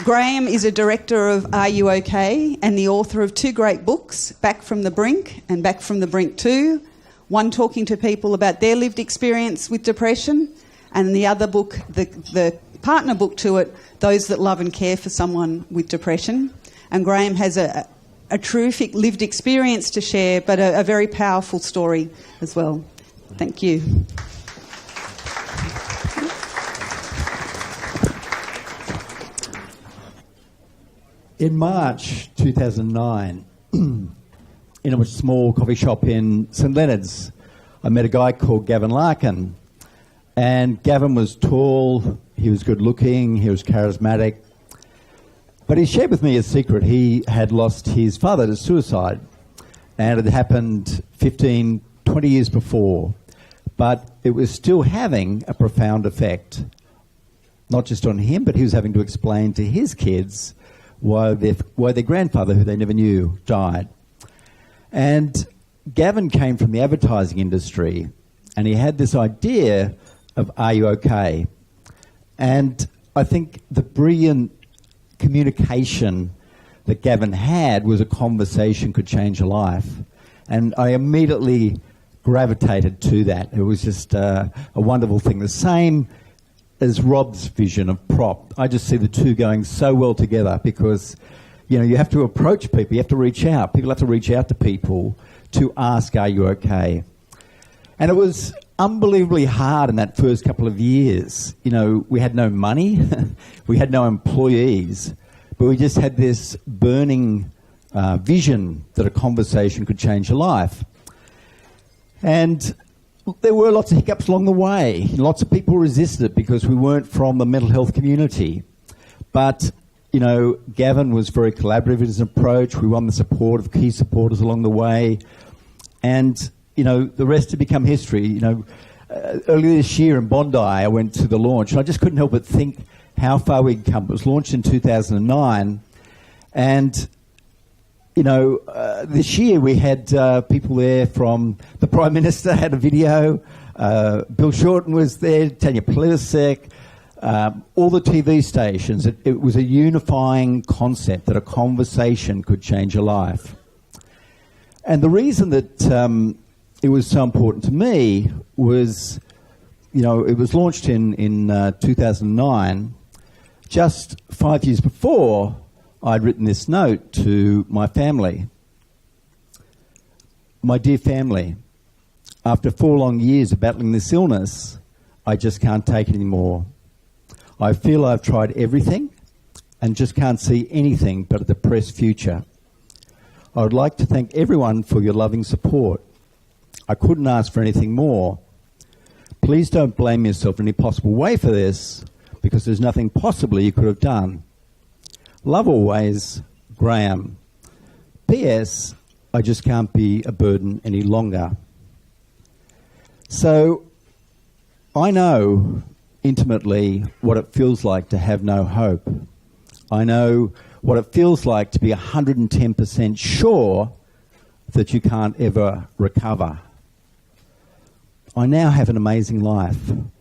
Graeme is a director of Are You OK? And the author of 2 great books, Back from the Brink and Back from the Brink 2, one talking to people about their lived experience with depression, and the other book, the partner book to it, Those That Love and Care for Someone with Depression. And Graeme has a terrific lived experience to share, but a very powerful story as well. Thank you. In March 2009, in a small coffee shop in St Leonard's, I met a guy called Gavin Larkin. And Gavin was tall, he was good looking, he was charismatic. But he shared with me a secret. He had lost his father to suicide. And it had happened 15, 20 years before. But it was still having a profound effect. Not just on him, but he was having to explain to his kids why their grandfather, who they never knew, died. And Gavin came from the advertising industry, and he had this idea of Are You OK? And I think the brilliant communication that Gavin had was a conversation could change a life. And I immediately gravitated to that. It was just a wonderful thing. The same as Rob's vision of prop. I just see the two going so well together because, you know, you have to approach people, you have to reach out. People have to reach out to people to ask, are you okay? And it was unbelievably hard in that first couple of years. You know, we had no money, we had no employees, but we just had this burning vision that a conversation could change a life. And there were lots of hiccups along the way. Lots of people resisted it because we weren't from the mental health community. But, you know, Gavin was very collaborative in his approach. We won the support of key supporters along the way. And, you know, the rest had become history. You know, earlier this year in Bondi, I went to the launch, and I just couldn't help but think how far we'd come. It was launched in 2009. And, you know, this year we had people there from the Prime Minister had a video, Bill Shorten was there, Tanya Plibersek, all the TV stations. It was a unifying concept that a conversation could change a life. And the reason that it was so important to me was, you know, it was launched in 2009. Just 5 years before, I'd written this note to my family. My dear family, after 4 long years of battling this illness, I just can't take it anymore. I feel I've tried everything and just can't see anything but a depressed future. I would like to thank everyone for your loving support. I couldn't ask for anything more. Please don't blame yourself in any possible way for this, because there's nothing possibly you could have done. Love always, Graeme. P.S. I just can't be a burden any longer. So, I know intimately what it feels like to have no hope. I know what it feels like to be 110% sure that you can't ever recover. I now have an amazing life. An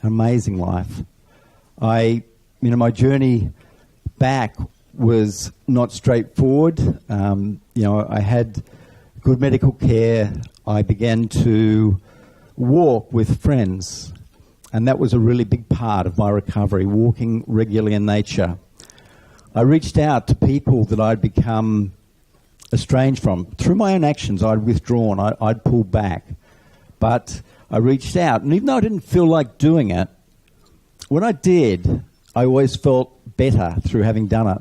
amazing life. My journey back was not straightforward. I had good medical care. I began to walk with friends, and that was a really big part of my recovery, walking regularly in nature. I reached out to people that I'd become estranged from. Through my own actions, I'd withdrawn, I'd pulled back. But I reached out, and even though I didn't feel like doing it, when I did, I always felt better through having done it.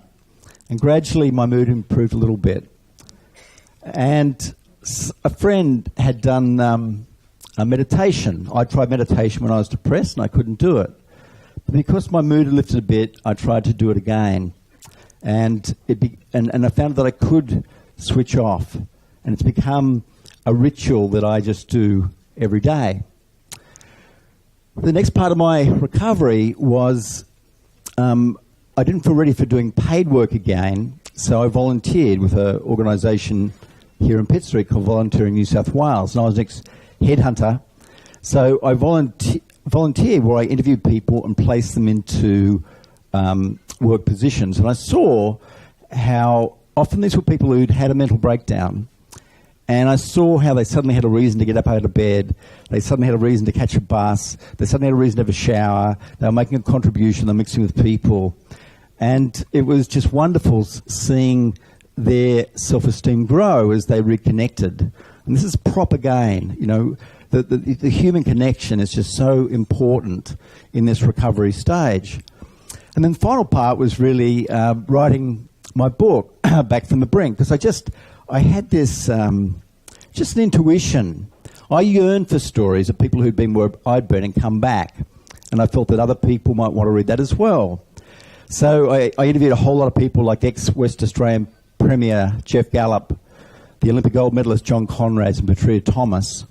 And gradually my mood improved a little bit. And a friend had done a meditation. I tried meditation when I was depressed and I couldn't do it. But because my mood had lifted a bit, I tried to do it again. And I found that I could switch off. And it's become a ritual that I just do every day. The next part of my recovery was I didn't feel ready for doing paid work again, so I volunteered with an organisation here in Pitt Street called Volunteering New South Wales, and I was an ex-headhunter. So I volunteered where I interviewed people and placed them into work positions, and I saw how often these were people who'd had a mental breakdown, and I saw how they suddenly had a reason to get up out of bed, they suddenly had a reason to catch a bus, they suddenly had a reason to have a shower, they were making a contribution, they were mixing with people. And it was just wonderful seeing their self-esteem grow as they reconnected. And this is proper gain, you know. The human connection is just so important in this recovery stage. And then the final part was really writing my book, Back from the Brink, because I had this, just an intuition. I yearned for stories of people who'd been where I'd been and come back. And I felt that other people might want to read that as well. So I interviewed a whole lot of people like ex-West Australian Premier Jeff Gallup, the Olympic gold medalist John Conrads and Petria Thomas,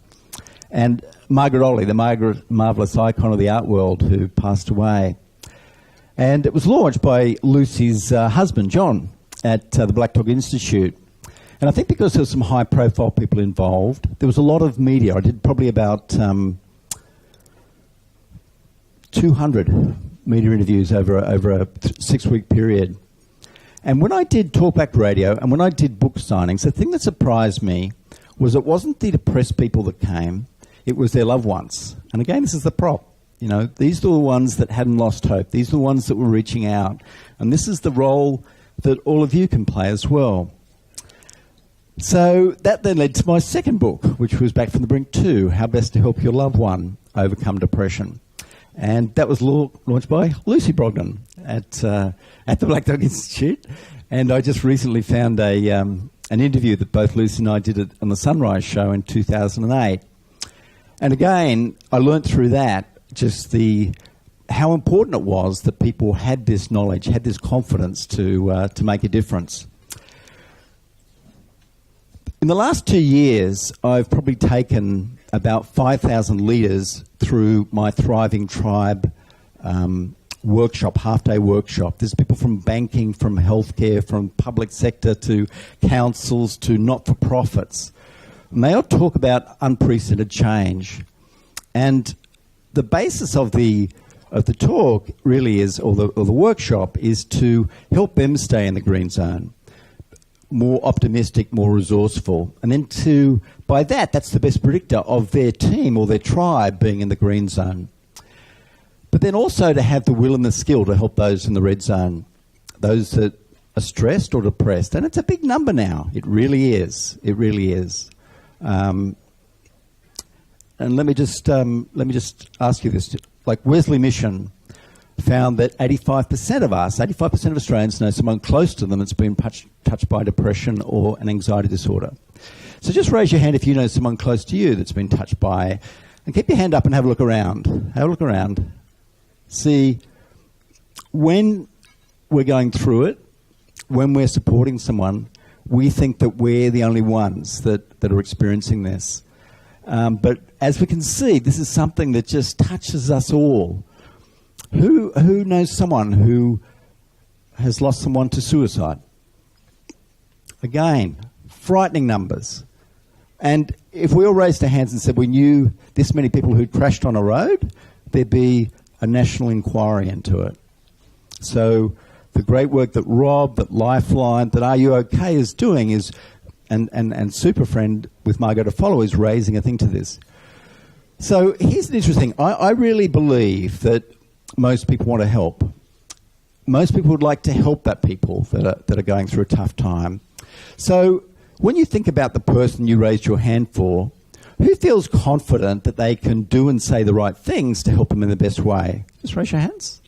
and Margaret Olley, the marvellous icon of the art world who passed away. And it was launched by Lucy's husband, John, at the Black Dog Institute. And I think because there were some high-profile people involved, there was a lot of media. I did probably about 200 media interviews over a 6-week period. And when I did talkback radio and when I did book signings, the thing that surprised me was it wasn't the depressed people that came, it was their loved ones. And again, this is the prop. You know, these are the ones that hadn't lost hope. These are the ones that were reaching out. And this is the role that all of you can play as well. So that then led to my second book, which was Back from the Brink 2, How Best to Help Your Loved One Overcome Depression. And that was launched by Lucy Brogden at the Black Dog Institute. And I just recently found an interview that both Lucy and I did on the Sunrise Show in 2008. And again, I learnt through that just how important it was that people had this knowledge, had this confidence to make a difference. In the last 2 years, I've probably taken about 5,000 leaders through my Thriving Tribe workshop, half-day workshop. There's people from banking, from healthcare, from public sector to councils to not-for-profits. And they all talk about unprecedented change. And the basis of the talk really is, or the workshop, is to help them stay in the green zone, more optimistic, more resourceful. And then by that's the best predictor of their team or their tribe being in the green zone. But then also to have the will and the skill to help those in the red zone, those that are stressed or depressed. And it's a big number now. It really is. It really is. And let me just ask you this. Like Wesley Mission found that 85% of Australians know someone close to them that's been touched by depression or an anxiety disorder. So just raise your hand if you know someone close to you that's been touched by, and keep your hand up and have a look around. Have a look around. See, when we're going through it, when we're supporting someone, we think that we're the only ones that are experiencing this. But as we can see, this is something that just touches us all. Who knows someone who has lost someone to suicide? Again, frightening numbers. And if we all raised our hands and said we knew this many people who crashed on a road, there'd be a national inquiry into it. So the great work that Rob, that Lifeline, that Are You OK is doing is, and Superfriend with Margot to follow is raising a thing to this. So here's an interesting, I really believe that most people want to help. Most people would like to help that people that are going through a tough time. So when you think about the person you raised your hand for, who feels confident that they can do and say the right things to help them in the best way? Just raise your hands.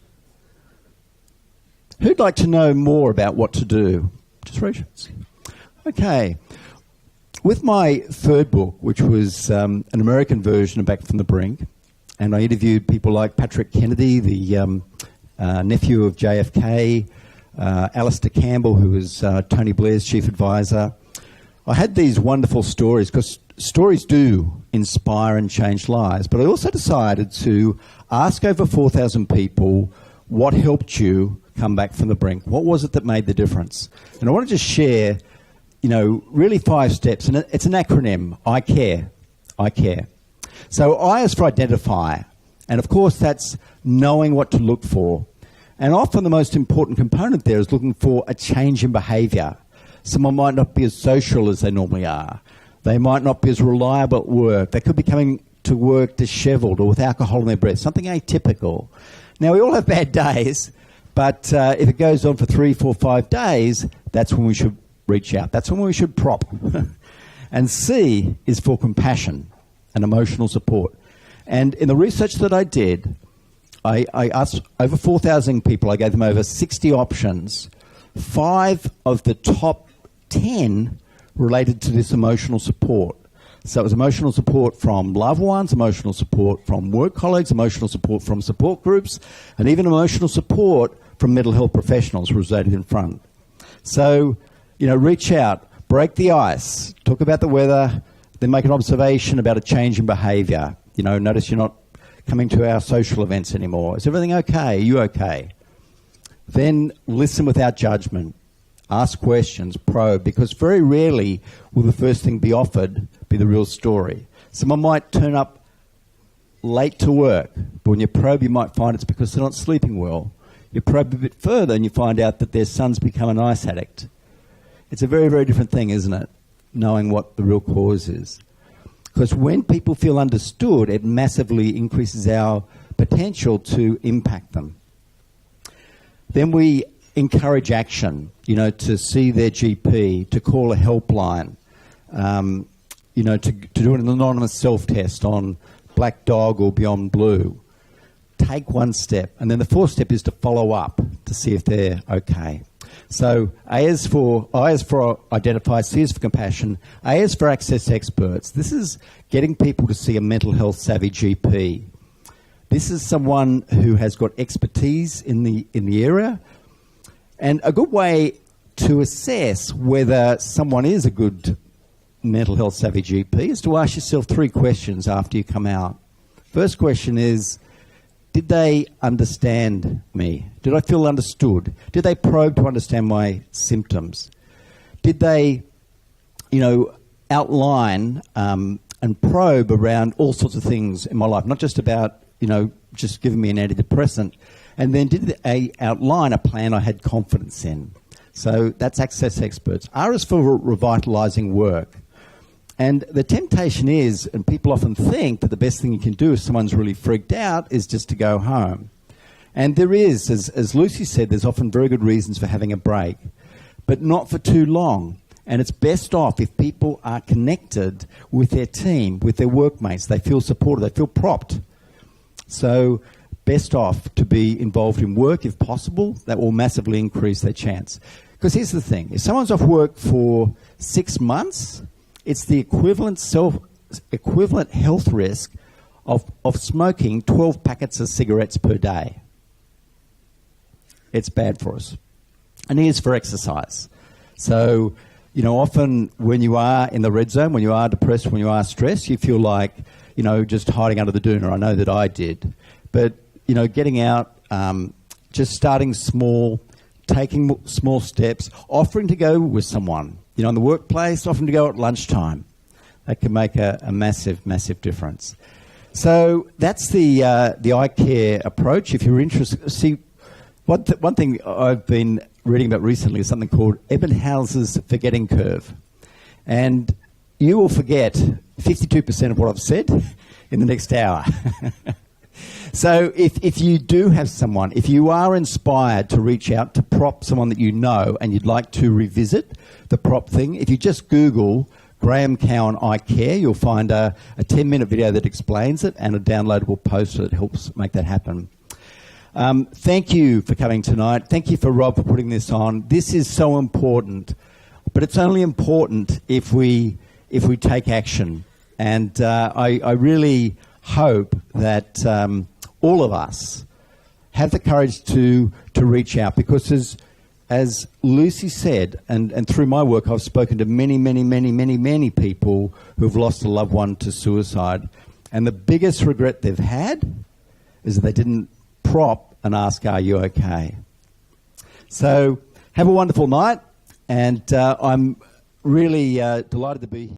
Who'd like to know more about what to do? Just raise your hands. Okay. With my third book, which was an American version of Back from the Brink, and I interviewed people like Patrick Kennedy, the nephew of JFK, Alistair Campbell, who was Tony Blair's chief advisor. I had these wonderful stories, because stories do inspire and change lives, but I also decided to ask over 4,000 people what helped you come back from the brink. What was it that made the difference? And I want to just share, really 5 steps, and it's an acronym, I care. I care. So I is for identify, and of course that's knowing what to look for. And often the most important component there is looking for a change in behaviour. Someone might not be as social as they normally are. They might not be as reliable at work. They could be coming to work dishevelled or with alcohol in their breath, something atypical. Now, we all have bad days, but if it goes on for 3, 4, 5 days, that's when we should reach out. That's when we should prop. And C is for compassion and emotional support. And in the research that I did, I asked over 4,000 people. I gave them over 60 options. 5 of the top 10 related to this emotional support. So it was emotional support from loved ones, emotional support from work colleagues, emotional support from support groups, and even emotional support from mental health professionals rotated in front. So, reach out, break the ice, talk about the weather, then make an observation about a change in behaviour. Notice you're not coming to our social events anymore. Is everything okay? Are you okay? Then listen without judgment. Ask questions, probe, because very rarely will the first thing be offered be the real story. Someone might turn up late to work, but when you probe, you might find it's because they're not sleeping well. You probe a bit further and you find out that their son's become an ice addict. It's a very, very different thing, isn't it? Knowing what the real cause is. Because when people feel understood, it massively increases our potential to impact them. Then we encourage action, to see their GP, to call a helpline, to do an anonymous self-test on Black Dog or Beyond Blue. Take one step. And then the 4th step is to follow up to see if they're okay. So I is for identify, C is for compassion, A is for access experts. This is getting people to see a mental health savvy GP. This is someone who has got expertise in the area. And a good way to assess whether someone is a good mental health savvy GP is to ask yourself 3 questions after you come out. First question is, did they understand me? Did I feel understood? Did they probe to understand my symptoms? Did they, outline and probe around all sorts of things in my life, not just about, just giving me an antidepressant? And then did they outline a plan I had confidence in? So that's access experts. R is for revitalising work. And the temptation is, and people often think that the best thing you can do if someone's really freaked out is just to go home. And there is, as Lucy said, there's often very good reasons for having a break, but not for too long. And it's best off if people are connected with their team, with their workmates. They feel supported, they feel propped. So best off to be involved in work if possible. That will massively increase their chance. Because here's the thing, if someone's off work for 6 months, it's the equivalent health risk of smoking 12 packets of cigarettes per day. It's bad for us. And here's for exercise. So, often when you are in the red zone, when you are depressed, when you are stressed, you feel like, just hiding under the doona. I know that I did. But, getting out, just starting small, taking small steps, offering to go with someone. In the workplace, offering to go at lunchtime. That can make a massive, massive difference. So that's the eye care approach. If you're interested, see, one thing I've been reading about recently is something called Ebbinghaus's forgetting curve. And you will forget 52% of what I've said in the next hour. So if you do have someone, if you are inspired to reach out to prop someone that you know and you'd like to revisit the prop thing, if you just Google Graeme Cowan Eye Care, you'll find a 10-minute video that explains it and a downloadable poster that helps make that happen. Thank you for coming tonight. Thank you for Rob for putting this on. This is so important, but it's only important if we take action. And I really hope that all of us have the courage to reach out, because as Lucy said, and through my work I've spoken to many people who've lost a loved one to suicide, and the biggest regret they've had is that they didn't prop and ask, are you okay? So have a wonderful night, and I'm really delighted to be here.